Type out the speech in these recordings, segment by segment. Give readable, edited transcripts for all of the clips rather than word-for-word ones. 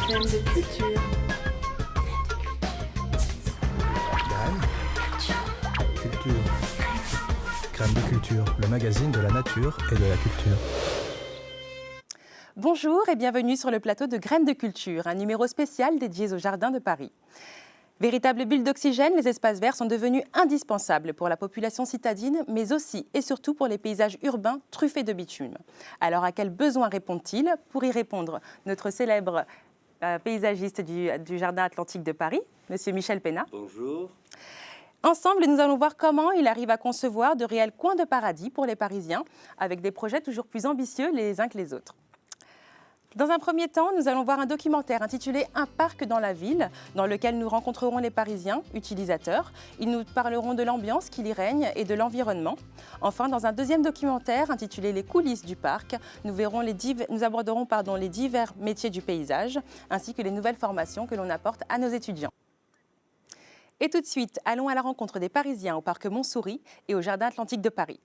Graines de culture. Culture. Graines de culture, le magazine de la nature et de la culture. Bonjour et bienvenue sur le plateau de Graines de culture, un numéro spécial dédié aux jardins de Paris. Véritables bulles d'oxygène, les espaces verts sont devenus indispensables pour la population citadine, mais aussi et surtout pour les paysages urbains truffés de bitume. Alors à quels besoins répondent-ils? Pour y répondre, notre célèbre paysagiste du Jardin Atlantique de Paris, Monsieur Michel Pénat. Bonjour. Ensemble, nous allons voir comment il arrive à concevoir de réels coins de paradis pour les Parisiens, avec des projets toujours plus ambitieux les uns que les autres. Dans un premier temps, nous allons voir un documentaire intitulé « Un parc dans la ville » dans lequel nous rencontrerons les Parisiens, utilisateurs. Ils nous parleront de l'ambiance qui y règne et de l'environnement. Enfin, dans un deuxième documentaire intitulé « Les coulisses du parc », nous aborderons les divers métiers du paysage ainsi que les nouvelles formations que l'on apporte à nos étudiants. Et tout de suite, allons à la rencontre des Parisiens au parc Montsouris et au Jardin Atlantique de Paris.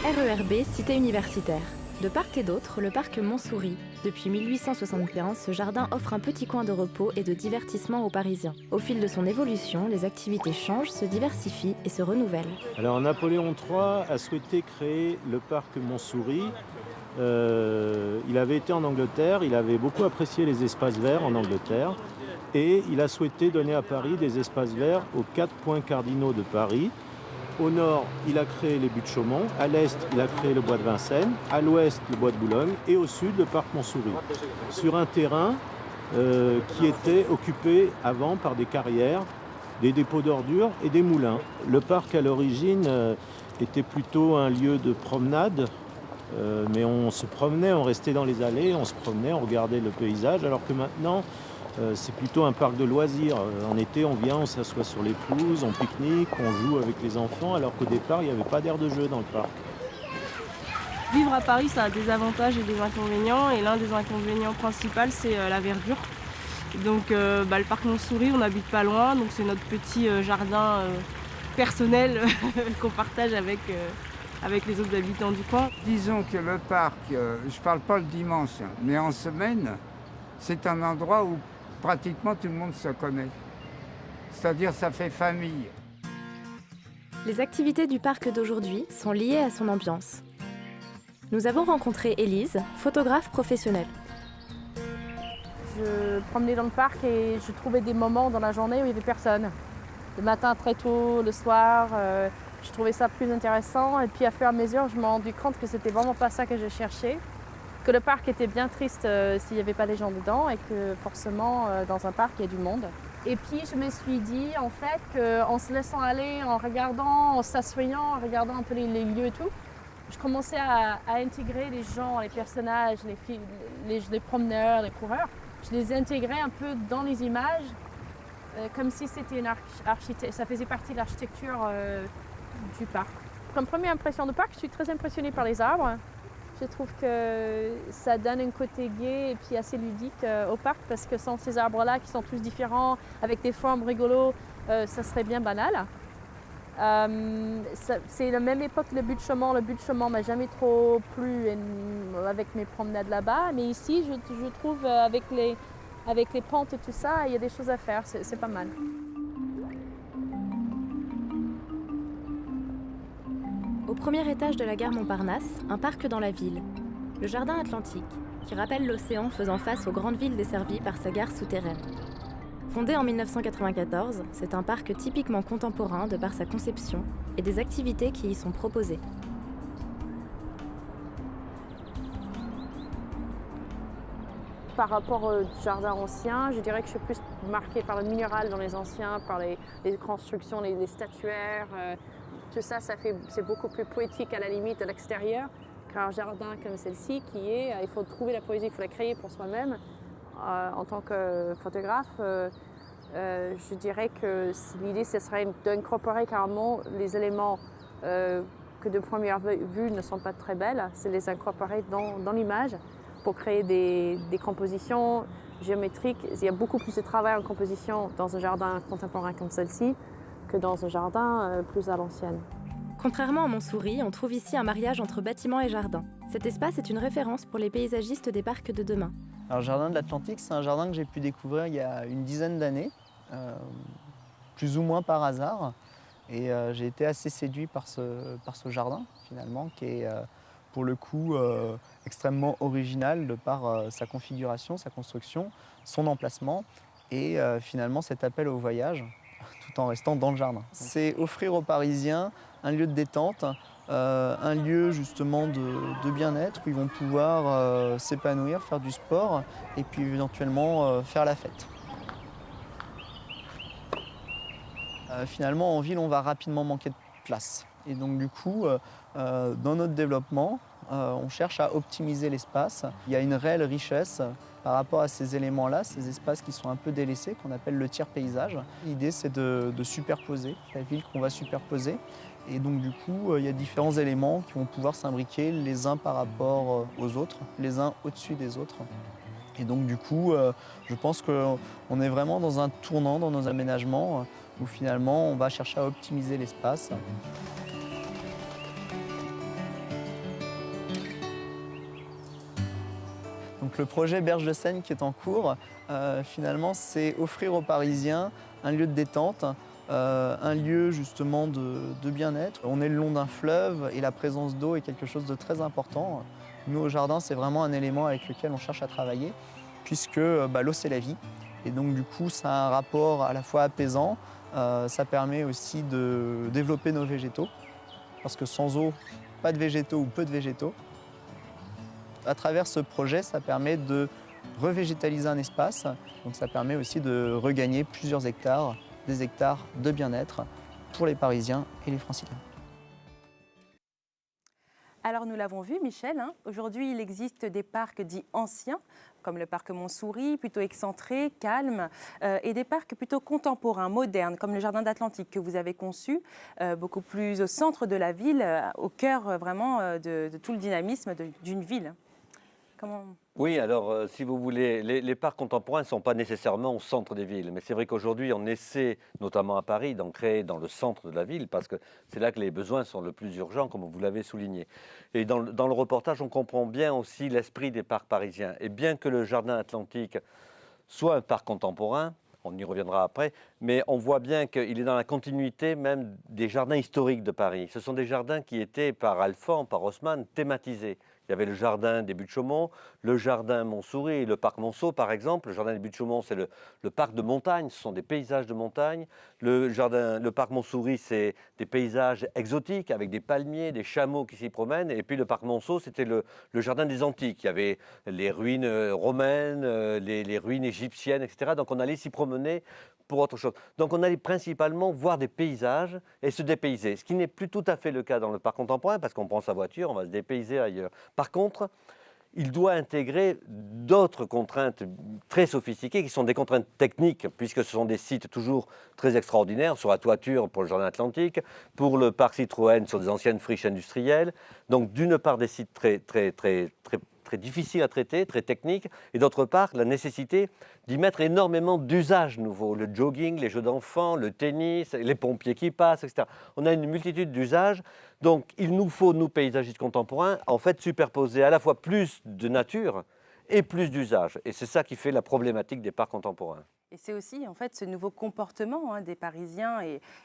RERB, cité universitaire. De part et d'autre, le parc Montsouris. Depuis 1875, ce jardin offre un petit coin de repos et de divertissement aux Parisiens. Au fil de son évolution, les activités changent, se diversifient et se renouvellent. Alors Napoléon III a souhaité créer le parc Montsouris. Il avait été en Angleterre, il avait beaucoup apprécié les espaces verts en Angleterre et il a souhaité donner à Paris des espaces verts aux 4 points cardinaux de Paris. Au nord, il a créé les buttes de Chaumont, à l'est, il a créé le bois de Vincennes, à l'ouest, le bois de Boulogne et au sud, le parc Montsouris. Sur un terrain qui était occupé avant par des carrières, des dépôts d'ordures et des moulins. Le parc, à l'origine, était plutôt un lieu de promenade, mais on se promenait, on restait dans les allées, on se promenait, on regardait le paysage, alors que maintenant, c'est plutôt un parc de loisirs. En été, on vient, on s'assoit sur les pelouses, on pique-nique, on joue avec les enfants, alors qu'au départ, il n'y avait pas d'aire de jeu dans le parc. Vivre à Paris, ça a des avantages et des inconvénients. Et l'un des inconvénients principaux, c'est la verdure. Donc le parc Montsouris, on n'habite pas loin, donc c'est notre petit jardin personnel qu'on partage avec les autres habitants du coin. Disons que le parc, je ne parle pas le dimanche, mais en semaine, c'est un endroit où pratiquement tout le monde se connaît. C'est-à-dire ça fait famille. Les activités du parc d'aujourd'hui sont liées à son ambiance. Nous avons rencontré Élise, photographe professionnelle. Je promenais dans le parc et je trouvais des moments dans la journée où il n'y avait personne. Le matin très tôt, le soir, je trouvais ça plus intéressant. Et puis à fur et à mesure, je me suis rendu compte que c'était vraiment pas ça que je cherchais. Que le parc était bien triste s'il n'y avait pas les gens dedans et que forcément dans un parc il y a du monde. Et puis je me suis dit en fait qu'en se laissant aller, en regardant, en s'assoyant, en regardant un peu les lieux et tout, je commençais à intégrer les gens, les personnages, les promeneurs, les coureurs. Je les intégrais un peu dans les images comme si c'était ça faisait partie de l'architecture du parc. Comme première impression de parc, je suis très impressionnée par les arbres. Je trouve que ça donne un côté gai et puis assez ludique au parc parce que sans ces arbres-là qui sont tous différents, avec des formes rigolos, ça serait bien banal. C'est la même époque le but de Chaumont. Le but de Chaumont m'a jamais trop plu avec mes promenades là-bas. Mais ici, je trouve avec les pentes et tout ça, il y a des choses à faire. C'est pas mal. Au premier étage de la gare Montparnasse, un parc dans la ville. Le Jardin Atlantique, qui rappelle l'océan faisant face aux grandes villes desservies par sa gare souterraine. Fondé en 1994, c'est un parc typiquement contemporain de par sa conception et des activités qui y sont proposées. Par rapport au jardin ancien, je dirais que je suis plus marquée par le minéral dans les anciens, par les constructions, les statuaires. Tout ça, c'est beaucoup plus poétique à la limite à l'extérieur qu'un jardin comme celle-ci il faut trouver la poésie, il faut la créer pour soi-même. En tant que photographe, je dirais que l'idée, ce serait d'incorporer carrément les éléments que de première vue ne sont pas très belles, c'est les incorporer dans l'image pour créer des compositions géométriques. Il y a beaucoup plus de travail en composition dans un jardin contemporain comme celle-ci que dans un jardin plus à l'ancienne. Contrairement à Montsouris, on trouve ici un mariage entre bâtiment et jardin. Cet espace est une référence pour les paysagistes des parcs de demain. Alors, le jardin de l'Atlantique, c'est un jardin que j'ai pu découvrir il y a une dizaine d'années, plus ou moins par hasard. Et j'ai été assez séduit par ce jardin, finalement, qui est pour le coup extrêmement original de par sa configuration, sa construction, son emplacement et finalement cet appel au voyage, tout en restant dans le jardin. C'est offrir aux Parisiens un lieu de détente, un lieu justement de bien-être où ils vont pouvoir s'épanouir, faire du sport et puis éventuellement faire la fête. Finalement, en ville, on va rapidement manquer de place. Et donc du coup, dans notre développement, on cherche à optimiser l'espace. Il y a une réelle richesse par rapport à ces éléments-là, ces espaces qui sont un peu délaissés, qu'on appelle le tiers paysage. L'idée, c'est de superposer la ville qu'on va superposer. Et donc du coup, il y a différents éléments qui vont pouvoir s'imbriquer les uns par rapport aux autres, les uns au-dessus des autres. Et donc du coup, je pense qu'on est vraiment dans un tournant dans nos aménagements où finalement on va chercher à optimiser l'espace. Donc le projet Berge de Seine qui est en cours, finalement c'est offrir aux Parisiens un lieu de détente, un lieu justement de bien-être. On est le long d'un fleuve et la présence d'eau est quelque chose de très important. Nous au jardin, c'est vraiment un élément avec lequel on cherche à travailler puisque l'eau c'est la vie. Et donc du coup ça a un rapport à la fois apaisant, ça permet aussi de développer nos végétaux parce que sans eau, pas de végétaux ou peu de végétaux. À travers ce projet, ça permet de revégétaliser un espace, donc ça permet aussi de regagner plusieurs hectares, des hectares de bien-être pour les Parisiens et les Franciliens. Alors nous l'avons vu, Michel, aujourd'hui il existe des parcs dits anciens, comme le parc Montsouris, plutôt excentré, calme, et des parcs plutôt contemporains, modernes, comme le Jardin d'Atlantique que vous avez conçu, beaucoup plus au centre de la ville, au cœur vraiment de tout le dynamisme d'une ville. Comment... Oui, alors si vous voulez, les parcs contemporains ne sont pas nécessairement au centre des villes, mais c'est vrai qu'aujourd'hui on essaie, notamment à Paris, d'en créer dans le centre de la ville parce que c'est là que les besoins sont le plus urgents, comme vous l'avez souligné. Et dans le reportage, on comprend bien aussi l'esprit des parcs parisiens. Et bien que le Jardin Atlantique soit un parc contemporain, on y reviendra après, mais on voit bien qu'il est dans la continuité même des jardins historiques de Paris. Ce sont des jardins qui étaient par Alphand, par Haussmann, thématisés. Il y avait le jardin des Buttes-Chaumont, le jardin Montsouris, le parc Monceau par exemple. Le jardin des Buttes-Chaumont, c'est le parc de montagne, ce sont des paysages de montagne. Le parc Montsouris, c'est des paysages exotiques avec des palmiers, des chameaux qui s'y promènent. Et puis le parc Monceau, c'était le jardin des Antiques. Il y avait les ruines romaines, les ruines égyptiennes, etc. Donc on allait s'y promener pour autre chose. Donc on allait principalement voir des paysages et se dépayser, ce qui n'est plus tout à fait le cas dans le parc contemporain parce qu'on prend sa voiture, on va se dépayser ailleurs. Par contre, il doit intégrer d'autres contraintes très sophistiquées qui sont des contraintes techniques puisque ce sont des sites toujours très extraordinaires sur la toiture pour le Jardin Atlantique, pour le parc Citroën sur des anciennes friches industrielles. Donc d'une part des sites très difficiles à traiter, très techniques, et d'autre part, la nécessité d'y mettre énormément d'usages nouveaux. Le jogging, les jeux d'enfants, le tennis, les pompiers qui passent, etc. On a une multitude d'usages. Donc, il nous faut, nous, paysagistes contemporains, en fait, superposer à la fois plus de nature et plus d'usages. Et c'est ça qui fait la problématique des parcs contemporains. Et c'est aussi en fait ce nouveau comportement des Parisiens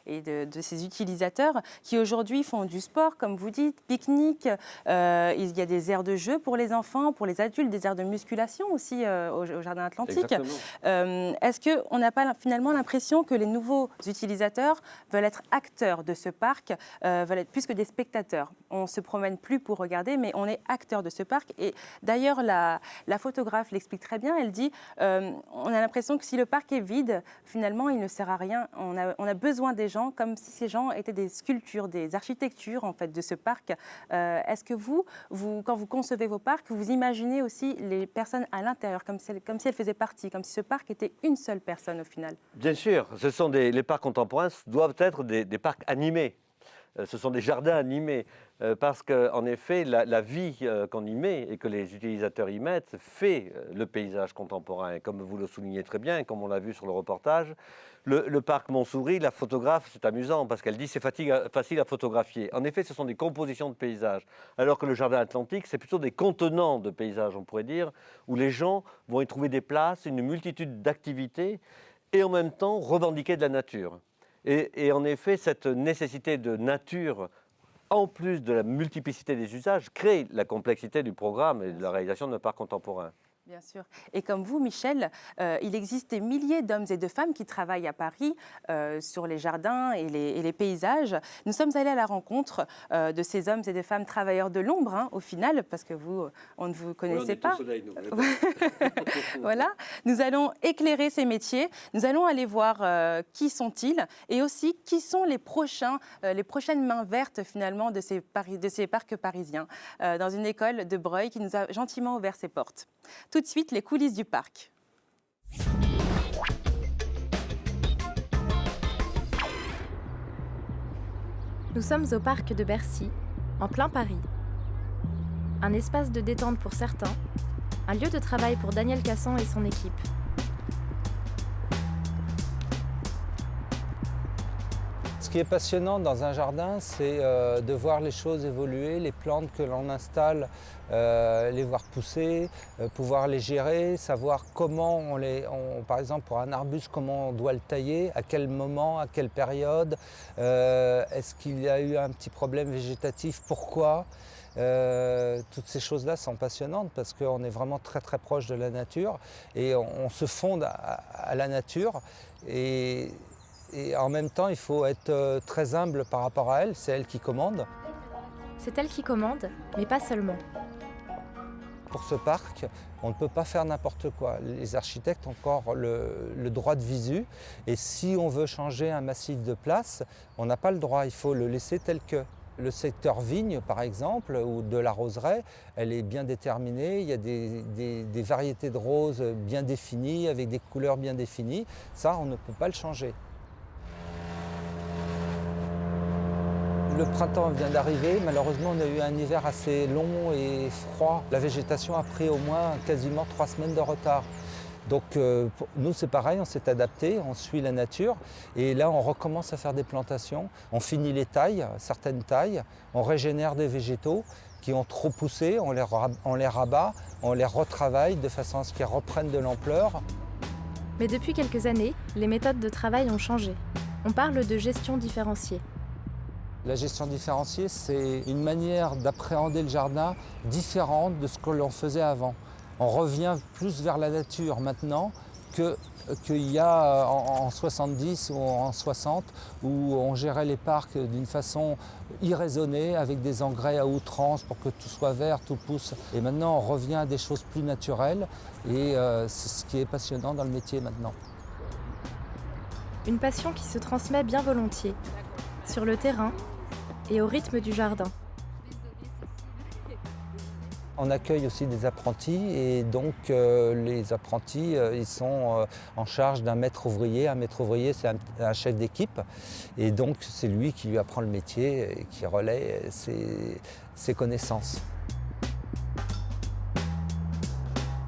et de ces utilisateurs qui aujourd'hui font du sport, comme vous dites, pique-nique. Il y a des aires de jeu pour les enfants, pour les adultes, des aires de musculation aussi au Jardin Atlantique. Est-ce qu'on n'a pas finalement l'impression que les nouveaux utilisateurs veulent être acteurs de ce parc, veulent être plus que des spectateurs? On ne se promène plus pour regarder, mais on est acteurs de ce parc. Et d'ailleurs, la photographe l'explique très bien. Elle dit on a l'impression que si le parc est vide, finalement, il ne sert à rien. On a besoin des gens comme si ces gens étaient des sculptures, des architectures en fait, de ce parc. Est-ce que vous, quand vous concevez vos parcs, vous imaginez aussi les personnes à l'intérieur, comme si elles faisaient partie, comme si ce parc était une seule personne au final? Bien sûr, les parcs contemporains doivent être des parcs animés. ce sont des jardins animés, parce qu'en effet, la vie qu'on y met et que les utilisateurs y mettent fait le paysage contemporain. Et comme vous le soulignez très bien, comme on l'a vu sur le reportage, le parc Montsouris, la photographe, c'est amusant parce qu'elle dit c'est facile à photographier. En effet, ce sont des compositions de paysages, alors que le jardin atlantique, c'est plutôt des contenants de paysages, on pourrait dire, où les gens vont y trouver des places, une multitude d'activités et en même temps revendiquer de la nature. Et en effet, cette nécessité de nature, en plus de la multiplicité des usages, crée la complexité du programme et de la réalisation d'un parc contemporain. Bien sûr. Et comme vous, Michel, il existe des milliers d'hommes et de femmes qui travaillent à Paris sur les jardins et les paysages. Nous sommes allés à la rencontre de ces hommes et de femmes travailleurs de l'ombre, hein, au final, parce que vous, on ne vous connaissez pas. Au soleil, nous. Voilà. Nous allons éclairer ces métiers. Nous allons aller voir qui sont-ils et aussi qui sont les prochaines mains vertes, finalement, de ces parcs parisiens, dans une école de Breuil qui nous a gentiment ouvert ses portes. Tout de suite, les coulisses du parc. Nous sommes au parc de Bercy, en plein Paris. Un espace de détente pour certains, un lieu de travail pour Daniel Cassan et son équipe. Ce qui est passionnant dans un jardin, c'est de voir les choses évoluer, les plantes que l'on installe, les voir pousser, pouvoir les gérer, savoir comment par exemple pour un arbuste, comment on doit le tailler, à quel moment, à quelle période, est-ce qu'il y a eu un petit problème végétatif, pourquoi. Toutes ces choses-là sont passionnantes parce qu'on est vraiment très très proche de la nature et on se fonde à la nature et en même temps, il faut être très humble par rapport à elle, c'est elle qui commande. C'est elle qui commande, mais pas seulement. Pour ce parc, on ne peut pas faire n'importe quoi. Les architectes ont encore le droit de visu et si on veut changer un massif de place, on n'a pas le droit, il faut le laisser tel que. Le secteur vigne, par exemple, ou de la roseraie, elle est bien déterminée. Il y a des variétés de roses bien définies, avec des couleurs bien définies. Ça, on ne peut pas le changer. Le printemps vient d'arriver. Malheureusement, on a eu un hiver assez long et froid. La végétation a pris au moins quasiment 3 semaines de retard. Donc nous, c'est pareil, on s'est adapté, on suit la nature. Et là, on recommence à faire des plantations. On finit les tailles, certaines tailles. On régénère des végétaux qui ont trop poussé. On les rabat, on les retravaille de façon à ce qu'ils reprennent de l'ampleur. Mais depuis quelques années, les méthodes de travail ont changé. On parle de gestion différenciée. La gestion différenciée, c'est une manière d'appréhender le jardin différente de ce que l'on faisait avant. On revient plus vers la nature maintenant qu'il y a en 70 ou en 60 où on gérait les parcs d'une façon irraisonnée avec des engrais à outrance pour que tout soit vert, tout pousse. Et maintenant, on revient à des choses plus naturelles et c'est ce qui est passionnant dans le métier maintenant. Une passion qui se transmet bien volontiers, sur le terrain et au rythme du jardin. On accueille aussi des apprentis et donc les apprentis ils sont en charge d'un maître ouvrier. Un maître ouvrier, c'est un chef d'équipe et donc c'est lui qui lui apprend le métier et qui relaie ses connaissances.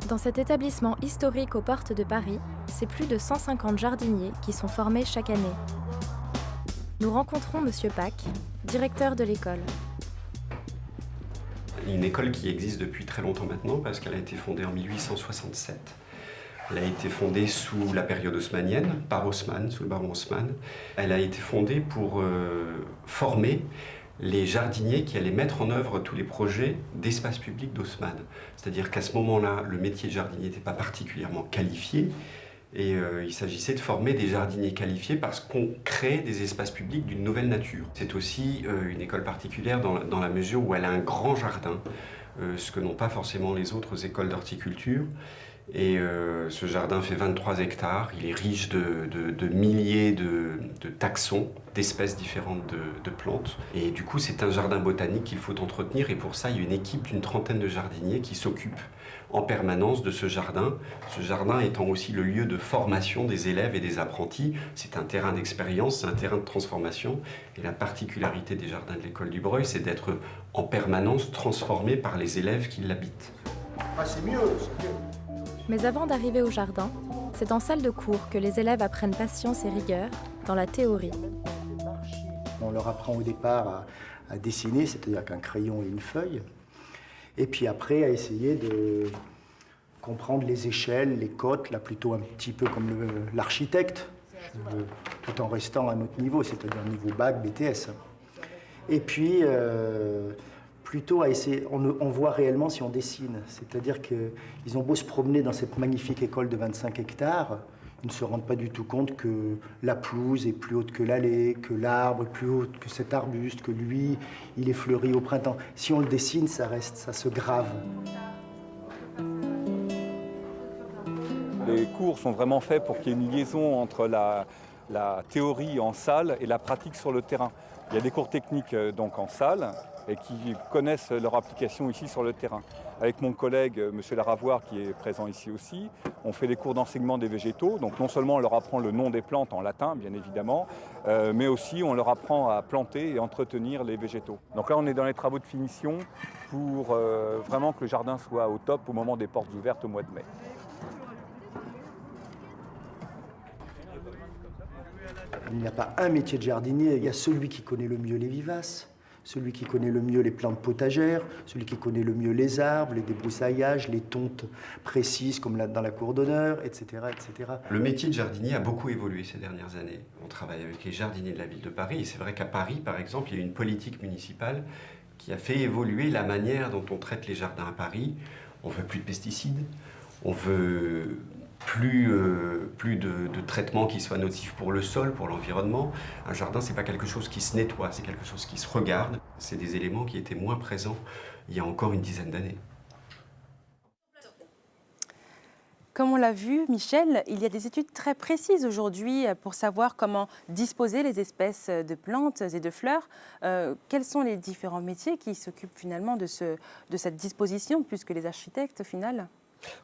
Dans cet établissement historique aux portes de Paris, c'est plus de 150 jardiniers qui sont formés chaque année. Nous rencontrons Monsieur Pack, directeur de l'école. Une école qui existe depuis très longtemps maintenant parce qu'elle a été fondée en 1867. Elle a été fondée sous la période haussmannienne, par Haussmann, sous le baron Haussmann. Elle a été fondée pour former les jardiniers qui allaient mettre en œuvre tous les projets d'espace public d'Haussmann. C'est-à-dire qu'à ce moment-là, le métier de jardinier n'était pas particulièrement qualifié. Et il s'agissait de former des jardiniers qualifiés parce qu'on crée des espaces publics d'une nouvelle nature. C'est aussi une école particulière dans la mesure où elle a un grand jardin, ce que n'ont pas forcément les autres écoles d'horticulture. Et ce jardin fait 23 hectares, il est riche de milliers de taxons, d'espèces différentes de plantes. Et du coup, c'est un jardin botanique qu'il faut entretenir et pour ça, il y a une équipe d'une 30aine de jardiniers qui s'occupe en permanence de ce jardin étant aussi le lieu de formation des élèves et des apprentis. C'est un terrain d'expérience, c'est un terrain de transformation. Et la particularité des jardins de l'école du Breuil, c'est d'être en permanence transformés par les élèves qui l'habitent. Ah, c'est mieux. Mais avant d'arriver au jardin, c'est en salle de cours que les élèves apprennent patience et rigueur dans la théorie. On leur apprend au départ à dessiner, c'est-à-dire qu'un crayon et une feuille, et puis après à essayer de comprendre les échelles, les cotes, là plutôt un petit peu comme l'architecte, tout en restant à notre niveau, c'est-à-dire niveau bac, BTS. Et puis plutôt à essayer, on voit réellement si on dessine, c'est-à-dire qu'ils ont beau se promener dans cette magnifique école de 25 hectares, ils ne se rendent pas du tout compte que la pelouse est plus haute que l'allée, que l'arbre est plus haut que cet arbuste, que lui, il est fleuri au printemps. Si on le dessine, ça reste, ça se grave. Les cours sont vraiment faits pour qu'il y ait une liaison entre la théorie en salle et la pratique sur le terrain. Il y a des cours techniques donc en salle et qui connaissent leur application ici sur le terrain. Avec mon collègue, M. Laravoir, qui est présent ici aussi, on fait les cours d'enseignement des végétaux. Donc non seulement on leur apprend le nom des plantes en latin, bien évidemment, mais aussi on leur apprend à planter et entretenir les végétaux. Donc là, on est dans les travaux de finition pour vraiment que le jardin soit au top au moment des portes ouvertes au mois de mai. Il n'y a pas un métier de jardinier, il y a celui qui connaît le mieux les vivaces, celui qui connaît le mieux les plantes potagères, celui qui connaît le mieux les arbres, les débrousaillages, les tontes précises comme dans la cour d'honneur, etc., etc. Le métier de jardinier a beaucoup évolué ces dernières années. On travaille avec les jardiniers de la ville de Paris et c'est vrai qu'à Paris, par exemple, il y a une politique municipale qui a fait évoluer la manière dont on traite les jardins à Paris. On veut plus de pesticides, on veut plus de traitements qui soient nocifs pour le sol, pour l'environnement. Un jardin, ce n'est pas quelque chose qui se nettoie, c'est quelque chose qui se regarde. C'est des éléments qui étaient moins présents il y a encore une dizaine d'années. Comme on l'a vu, Michel, il y a des études très précises aujourd'hui pour savoir comment disposer les espèces de plantes et de fleurs. Quels sont les différents métiers qui s'occupent finalement de cette disposition, plus que les architectes au final ?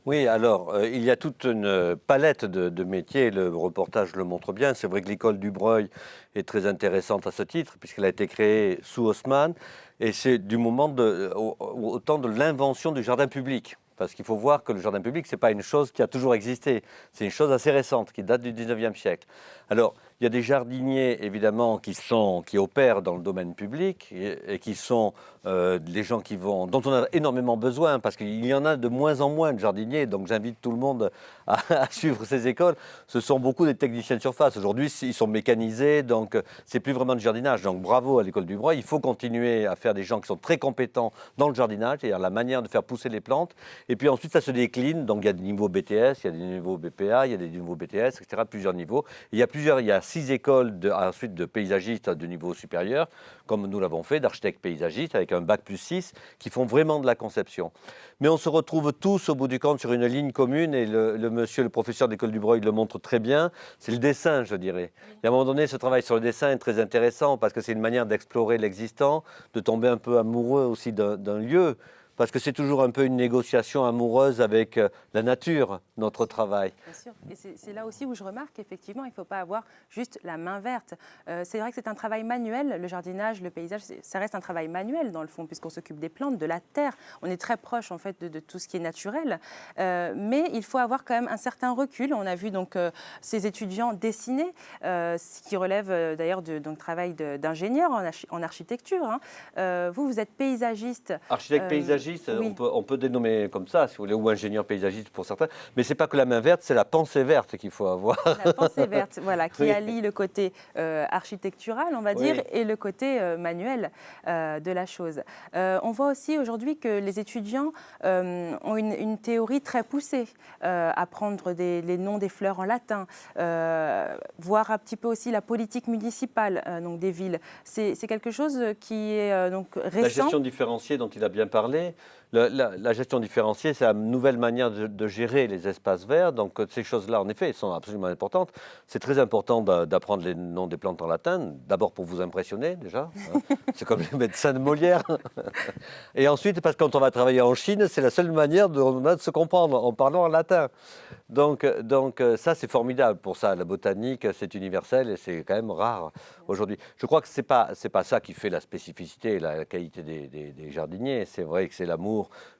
Oui, alors, il y a toute une palette de métiers, le reportage le montre bien. C'est vrai que l'école du Breuil est très intéressante à ce titre, puisqu'elle a été créée sous Haussmann, et c'est du moment au temps de l'invention du jardin public. Parce qu'il faut voir que le jardin public, ce n'est pas une chose qui a toujours existé, c'est une chose assez récente, qui date du 19e siècle. Alors, il y a des jardiniers, évidemment, qui opèrent dans le domaine public et qui sont les gens dont on a énormément besoin, parce qu'il y en a de moins en moins de jardiniers, donc j'invite tout le monde à suivre ces écoles. Ce sont beaucoup des techniciens de surface. Aujourd'hui, ils sont mécanisés, donc c'est plus vraiment du jardinage. Donc bravo à l'école du Breuil, il faut continuer à faire des gens qui sont très compétents dans le jardinage, c'est-à-dire la manière de faire pousser les plantes. Et puis ensuite, ça se décline, donc il y a des niveaux BTS, il y a des niveaux BPA, il y a des niveaux BTS, etc., plusieurs niveaux. Il y a 6 écoles ensuite de paysagistes de niveau supérieur, comme nous l'avons fait, d'architectes paysagistes, avec un bac plus 6, qui font vraiment de la conception. Mais on se retrouve tous, au bout du compte, sur une ligne commune, et le professeur d'école du Breuil le montre très bien, c'est le dessin, je dirais. Et à un moment donné, ce travail sur le dessin est très intéressant, parce que c'est une manière d'explorer l'existant, de tomber un peu amoureux aussi d'un lieu, parce que c'est toujours un peu une négociation amoureuse avec la nature, notre travail. Bien sûr, et c'est là aussi où je remarque qu'effectivement, il ne faut pas avoir juste la main verte. C'est vrai que c'est un travail manuel, le jardinage, le paysage, ça reste un travail manuel dans le fond, puisqu'on s'occupe des plantes, de la terre. On est très proche en fait de tout ce qui est naturel, mais il faut avoir quand même un certain recul. On a vu donc ces étudiants dessiner, ce qui relève d'ailleurs d'un travail d'ingénieur en architecture. Hein. Vous êtes paysagiste. Architecte paysagiste. Oui. On peut dénommer comme ça, si vous voulez, ou ingénieur paysagiste pour certains, mais ce n'est pas que la main verte, c'est la pensée verte qu'il faut avoir. La pensée verte, voilà, qui allie le côté architectural, on va dire, et le côté manuel de la chose. On voit aussi aujourd'hui que les étudiants ont une théorie très poussée, apprendre les noms des fleurs en latin, voir un petit peu aussi la politique municipale donc des villes. C'est quelque chose qui est donc récent. La gestion différenciée dont il a bien parlé, La gestion différenciée, c'est la nouvelle manière de gérer les espaces verts. Donc ces choses-là, en effet, sont absolument importantes. C'est très important d'apprendre les noms des plantes en latin, d'abord pour vous impressionner déjà. Hein. C'est comme les médecins de Molière. Et ensuite, parce que quand on va travailler en Chine, c'est la seule manière de se comprendre en parlant en latin. Donc ça, c'est formidable pour ça. La botanique, c'est universel et c'est quand même rare aujourd'hui. Je crois que c'est pas ça qui fait la spécificité et la qualité des jardiniers. C'est vrai que c'est l'amour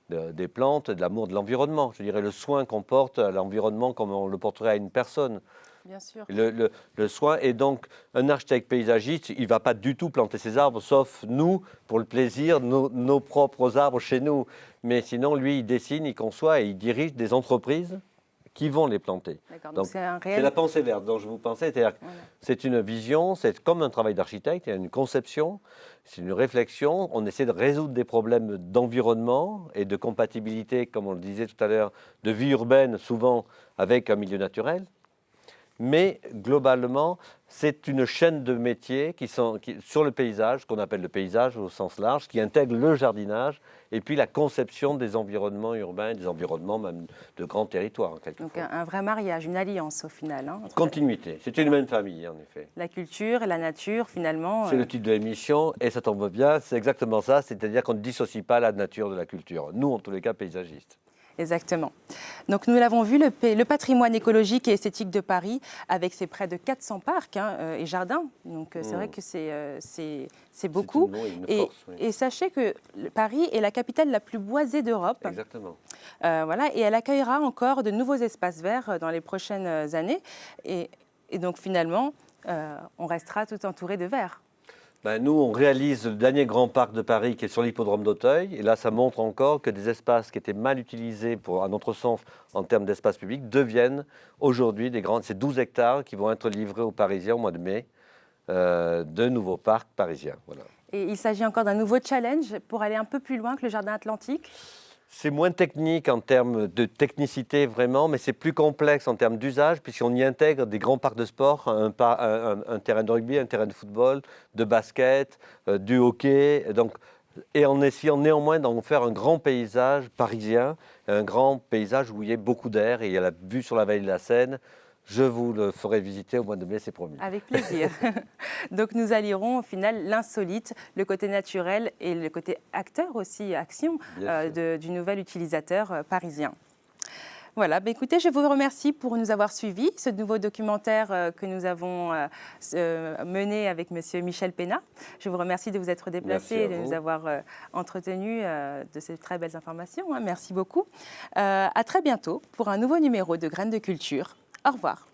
des plantes, de l'amour de l'environnement. Je dirais le soin qu'on porte à l'environnement comme on le porterait à une personne. Bien sûr. Le soin. Et donc, un architecte paysagiste, il ne va pas du tout planter ses arbres, sauf nous, pour le plaisir, nos propres arbres chez nous. Mais sinon, lui, il dessine, il conçoit et il dirige des entreprises qui vont les planter. Donc c'est la pensée verte dont je vous pensais. C'est une vision, c'est comme un travail d'architecte, il y a une conception, c'est une réflexion. On essaie de résoudre des problèmes d'environnement et de compatibilité, comme on le disait tout à l'heure, de vie urbaine, souvent avec un milieu naturel. Mais globalement, c'est une chaîne de métiers qui sur le paysage, qu'on appelle le paysage au sens large, qui intègre le jardinage et puis la conception des environnements urbains, des environnements même de grands territoires. Donc un vrai mariage, une alliance au final. Hein, continuité, c'est une même famille en effet. La culture et la nature finalement. C'est le titre de l'émission et ça tombe bien, c'est exactement ça, c'est-à-dire qu'on ne dissocie pas la nature de la culture. Nous, en tous les cas, paysagistes. Exactement. Donc nous l'avons vu, le patrimoine écologique et esthétique de Paris, avec ses près de 400 parcs et jardins. Donc c'est vrai que c'est beaucoup. Et sachez que Paris est la capitale la plus boisée d'Europe. Exactement. Voilà, et elle accueillera encore de nouveaux espaces verts dans les prochaines années. Et donc finalement, on restera tout entouré de verts. Nous, on réalise le dernier grand parc de Paris qui est sur l'hippodrome d'Auteuil. Et là, ça montre encore que des espaces qui étaient mal utilisés, à notre sens, en termes d'espace public, deviennent aujourd'hui des grands. C'est 12 hectares qui vont être livrés aux Parisiens au mois de mai, de nouveaux parcs parisiens. Voilà. Et il s'agit encore d'un nouveau challenge pour aller un peu plus loin que le Jardin Atlantique. C'est moins technique en termes de technicité vraiment, mais c'est plus complexe en termes d'usage puisqu'on y intègre des grands parcs de sport, un terrain de rugby, un terrain de football, de basket, du hockey. Et en essayant néanmoins d'en faire un grand paysage parisien, un grand paysage où il y a beaucoup d'air et il y a la vue sur la vallée de la Seine. Je vous le ferai visiter au mois de mai, c'est promis. Avec plaisir. Donc nous allierons au final l'insolite, le côté naturel et le côté acteur aussi, action du nouvel utilisateur parisien. Voilà, écoutez, je vous remercie pour nous avoir suivis, ce nouveau documentaire que nous avons mené avec monsieur Michel Pénat. Je vous remercie de vous être déplacé et de nous avoir entretenu de ces très belles informations. Merci beaucoup. À très bientôt pour un nouveau numéro de Graines de Culture. Au revoir.